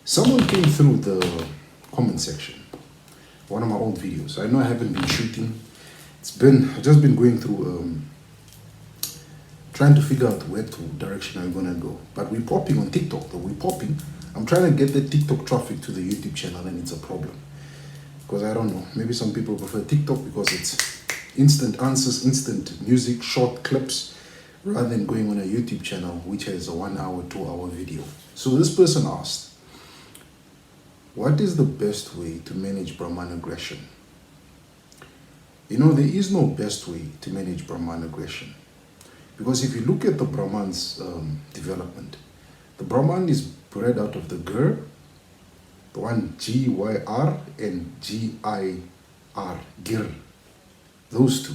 Someone came through the comment section, one of my old videos. I know I haven't been shooting. I've just been going through, trying to figure out where to direction I'm gonna go. But we're popping on TikTok though, we're popping. I'm trying to get the TikTok traffic to the YouTube channel and it's a problem. Because I don't know, maybe some people prefer TikTok because it's instant answers, instant music, short clips, rather than going on a YouTube channel which has a 1 hour, 2 hour video. So this person asked, what is the best way to manage Brahman aggression? You know, there is no best way to manage Brahman aggression. Because if you look at the Brahman's development, the Brahman is bred out of the Gyr, the one G-Y-R and G-I-R, Gyr, those two.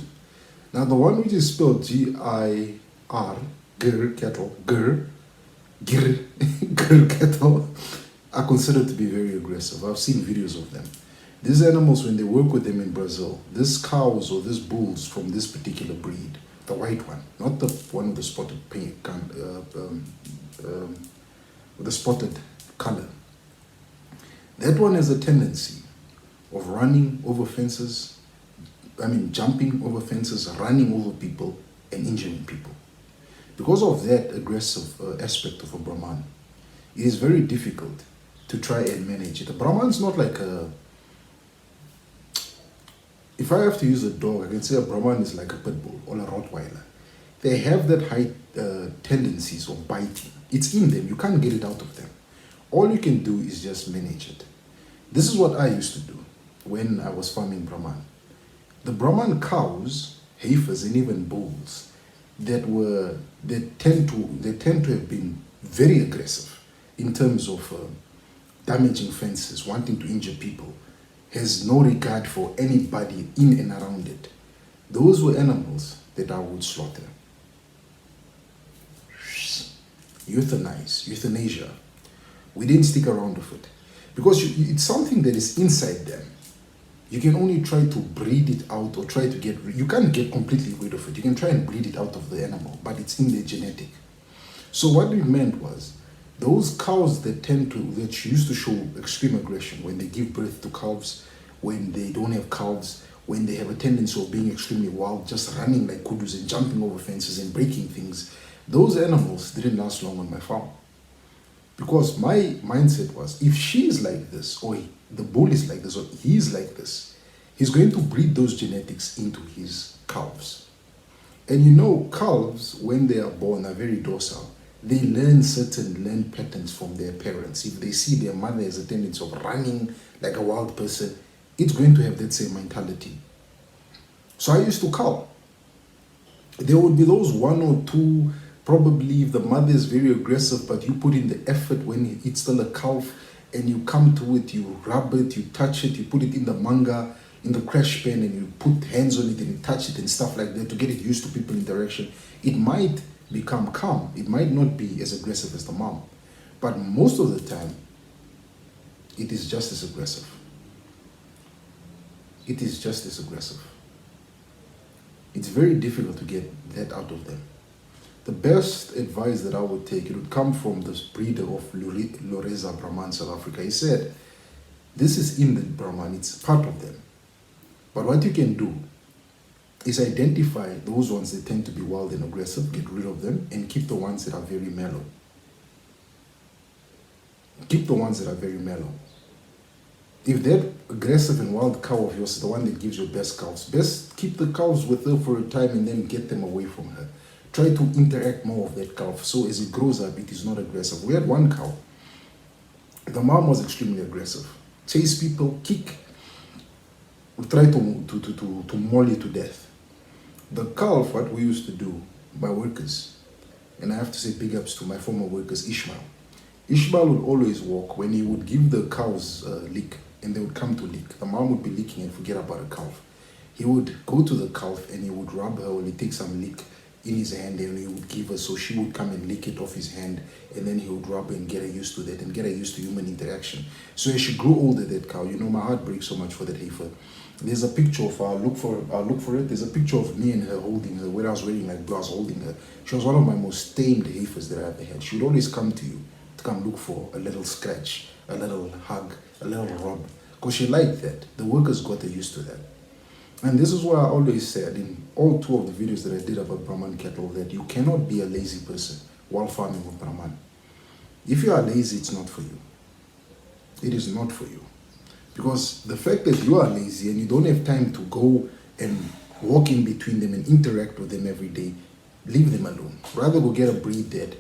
Now the one which is spelled G-I-R, Gyr, cattle, Gyr, cattle, are considered to be very aggressive. I've seen videos of them. These animals, when they work with them in Brazil, these cows or these bulls from this particular breed, the white one, not the one with the spotted paint, with the spotted color. That one has a tendency of running over fences, jumping over fences, running over people, and injuring people. Because of that aggressive aspect of a Brahman, it is very difficult to try and manage it. A Brahman is not like a... If I have to use a dog, I can say a Brahman is like a pit bull or a Rottweiler. They have that high tendencies of biting. It's in them. You can't get it out of them. All you can do is just manage it. This is what I used to do when I was farming Brahman. The Brahman cows, heifers, and even bulls they tend to have been very aggressive in terms of damaging fences, wanting to injure people, has no regard for anybody in and around it. Those were animals that I would slaughter. Euthanasia. We didn't stick around with it. Because it's something that is inside them. You can only try to breed it out or try to you can't get completely rid of it. You can try and breed it out of the animal, but it's in the genetic. So what it meant was, those cows that used to show extreme aggression when they give birth to calves, when they don't have calves, when they have a tendency of being extremely wild, just running like kudus and jumping over fences and breaking things, those animals didn't last long on my farm. Because my mindset was, if she is like this, or the bull is like this, or he is like this, he's going to breed those genetics into his calves. And you know, calves, when they are born, are very docile. They learn certain learned patterns from their parents. If they see their mother has a tendency of running like a wild person, it's going to have that same mentality. So I used to cow. There would be those one or two, probably if the mother is very aggressive, but you put in the effort when it's still a calf, and you come to it, you rub it, you touch it, you put it in the manga, in the crash pen, and you put hands on it and you touch it and stuff like that to get it used to people interaction. It might become calm. It might not be as aggressive as the mom, but most of the time, it is just as aggressive. It is just as aggressive. It's very difficult to get that out of them. The best advice that I would take, it would come from this breeder of Loreza Brahman, South Africa. He said, this is in the Brahman, it's part of them. But what you can do is identify those ones that tend to be wild and aggressive, get rid of them, and keep the ones that are very mellow. Keep the ones that are very mellow. If that aggressive and wild cow of yours is the one that gives you best cows, best keep the cows with her for a time and then get them away from her. Try to interact more with that cow, so as it grows up, it is not aggressive. We had one cow. The mom was extremely aggressive. Chase people, kick, try to maul you to death. The calf, what we used to do, my workers, and I have to say big ups to my former workers, Ishmael. Ishmael would always walk when he would give the cows a lick, and they would come to lick. The mom would be licking and forget about the calf. He would go to the calf and he would rub her when he takes some lick in his hand, and he would give her, so she would come and lick it off his hand, and then he would rub her and get her used to that and get her used to human interaction. So as she grew older, that cow, you know, my heart breaks so much for that heifer. There's a picture of, I'll look for it. There's a picture of me and her holding her, where I was wearing like blouse holding her. She was one of my most tamed heifers that I ever had. She would always come to you to come look for a little scratch a little hug, a little rub, because she liked that. The workers got her used to that. And this is why I always said in all two of the videos that I did about Brahman cattle that you cannot be a lazy person while farming with Brahman. If you are lazy, it's not for you. It is not for you. Because the fact that you are lazy and you don't have time to go and walk in between them and interact with them every day, leave them alone. Rather go get a breed that,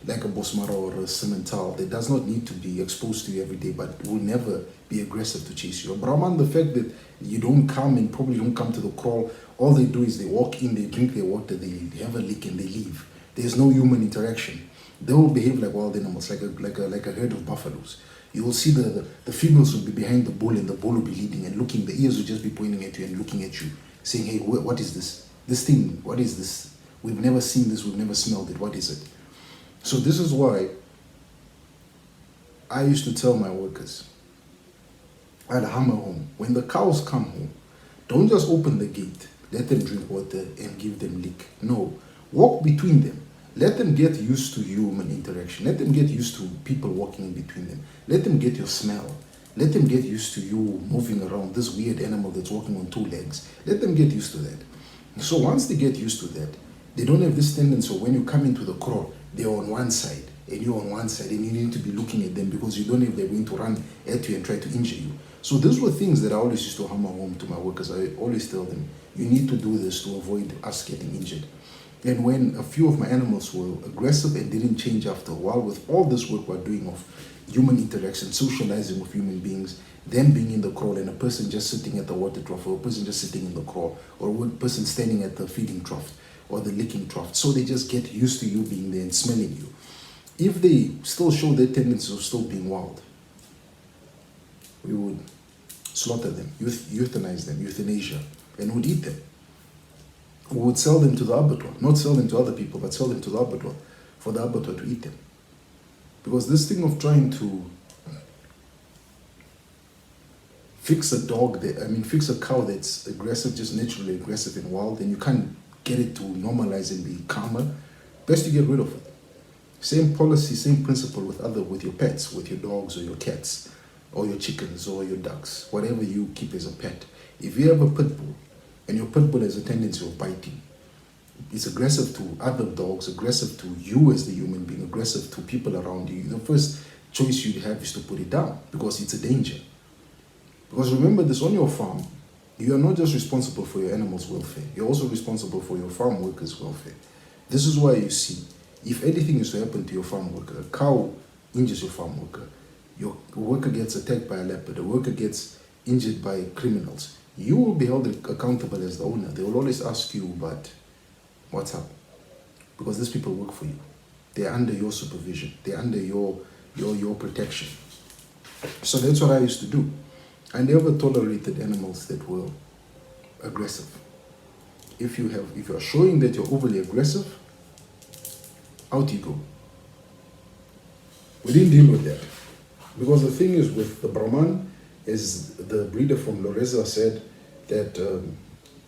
like a Bosmara or a Simmental, that does not need to be exposed to you every day, but will never be aggressive to chase you. A Brahman, the fact that you don't come and probably don't come to the crawl, all they do is they walk in, they drink their water, they have a lick and they leave. There's no human interaction. They will behave like wild animals, like a herd of buffaloes. You will see the females will be behind the bull and the bull will be leading and looking. The ears will just be pointing at you and looking at you, saying, hey, what is this? This thing, what is this? We've never seen this, we've never smelled it. What is it? So this is why I used to tell my workers, I'd hammer home, when the cows come home, don't just open the gate, let them drink water and give them lick. No, walk between them. Let them get used to human interaction. Let them get used to people walking in between them. Let them get your smell. Let them get used to you moving around, this weird animal that's walking on two legs. Let them get used to that. So once they get used to that, they don't have this tendency of when you come into the crawl, they're on one side and you're on one side and you need to be looking at them because you don't know if they're going to run at you and try to injure you. So these were things that I always used to hammer home to my workers. I always tell them, you need to do this to avoid us getting injured. And when a few of my animals were aggressive and didn't change after a while, with all this work we're doing of human interaction, socializing with human beings, them being in the crawl and a person just sitting at the water trough, or a person just sitting in the crawl, or a person standing at the feeding trough or the licking trough. So they just get used to you being there and smelling you. If they still show their tendency of still being wild, we would slaughter them, euthanize them, euthanasia, and would eat them. We would sell them to the abattoir, not sell them to other people, but sell them to the abattoir, for the abattoir to eat them. Because this thing of trying to fix a fix a cow that's aggressive, just naturally aggressive and wild, and you can't get it to normalize and be calmer, best you get rid of it. Same policy, same principle with your pets, with your dogs or your cats, or your chickens or your ducks, whatever you keep as a pet. If you have a pit bull, and your pit bull has a tendency of biting, it's aggressive to other dogs, aggressive to you as the human being, aggressive to people around you, the first choice you have is to put it down because it's a danger. Because remember this, on your farm, you are not just responsible for your animals' welfare, you're also responsible for your farm workers' welfare. This is why you see, if anything is to happen to your farm worker, a cow injures your farm worker, your worker gets attacked by a leopard, a worker gets injured by criminals, you will be held accountable as the owner. They will always ask you, but what's up? Because these people work for you. They're under your supervision. They're under your protection. So that's what I used to do. I never tolerated animals that were aggressive. If you are showing that you're overly aggressive, out you go. We didn't deal with that. Because the thing is with the Brahman, as the breeder from Loreza said, that,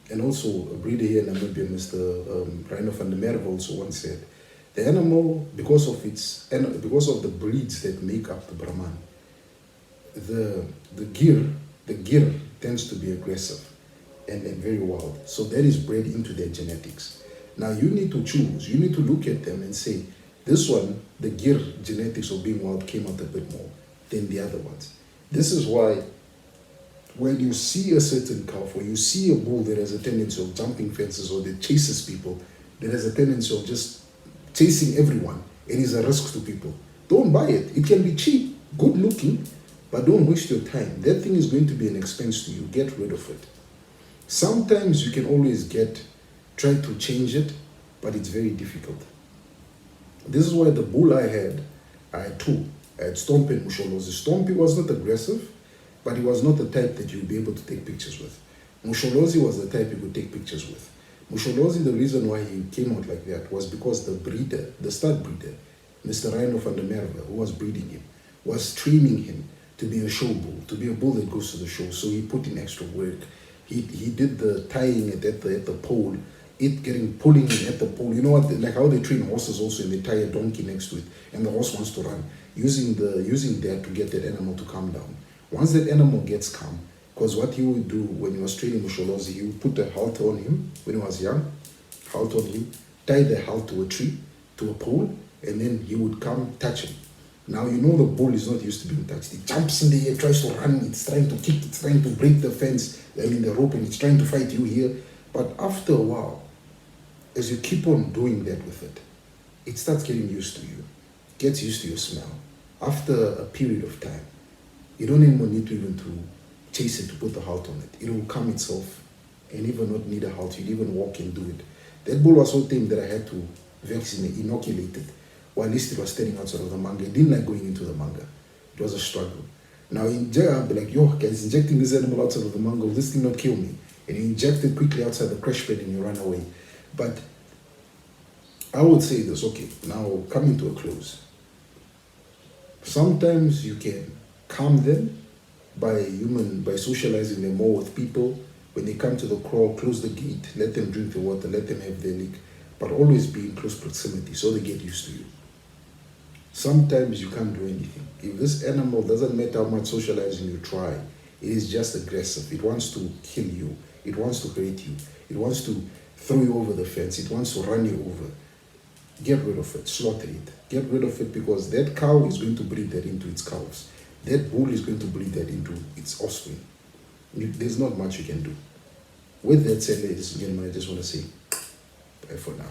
and also a breeder here in Namibia, Mr. Reino van der Merwe also once said, the animal, because of the breeds that make up the Brahman, the gir tends to be aggressive and very wild. So that is bred into their genetics. Now you need to choose, you need to look at them and say, this one, the gir genetics of being wild came out a bit more than the other ones. This is why when you see a certain calf or you see a bull that has a tendency of jumping fences or that chases people, that has a tendency of just chasing everyone and is a risk to people, don't buy it. It can be cheap, good looking, but don't waste your time. That thing is going to be an expense to you. Get rid of it. Sometimes you can always try to change it, but it's very difficult. This is why the bull I had two. I had Stompy and Musholozi. Stompy was not aggressive, but he was not the type that you'd be able to take pictures with. Musholozi was the type you could take pictures with. Musholozi, the reason why he came out like that was because the breeder, the stud breeder, Mr. Reino van der Merwe, who was breeding him, was training him to be a show bull, to be a bull that goes to the show. So he put in extra work. He did the tying it at the pole it getting pulling in at the pole. You know what? Like how they train horses also, and they tie a donkey next to it, and the horse wants to run. Using that to get that animal to calm down. Once that animal gets calm, because what he would do when he was training Musholozi, he would put a halter on him when he was young, halter on him, tie the halter to a tree, to a pole, and then he would come touch him. Now you know the bull is not used to being touched. It jumps in the air, tries to run, it's trying to kick, it's trying to break the fence, the rope, and it's trying to fight you here. But after a while, as you keep on doing that with it, it starts getting used to you, gets used to your smell. After a period of time, you don't anymore need to even to chase it to put the halt on it. It will come itself and even not need a halt. You'll even walk and do it. That bull was so tame that I had to vaccinate, inoculate it. Or at least it was standing outside of the manga. It didn't like going into the manga. It was a struggle. Now in jail, I'll be like, yo, guys, injecting this animal outside of the manga, will this thing not kill me? And you inject it quickly outside the crash pad and you run away. But I would say this, okay, now coming to a close. Sometimes you can calm them by socializing them more with people. When they come to the kraal, close the gate, let them drink the water, let them have their lick, but always be in close proximity so they get used to you. Sometimes you can't do anything. If this animal, doesn't matter how much socializing you try, it is just aggressive. It wants to kill you. It wants to hurt you. It wants to throw you over the fence. It wants to run you over. Get rid of it, slaughter it. Get rid of it, because that cow is going to breed that into its calves. That bull is going to breed that into its offspring. There's not much you can do. With that said, ladies and gentlemen, I just want to say bye for now.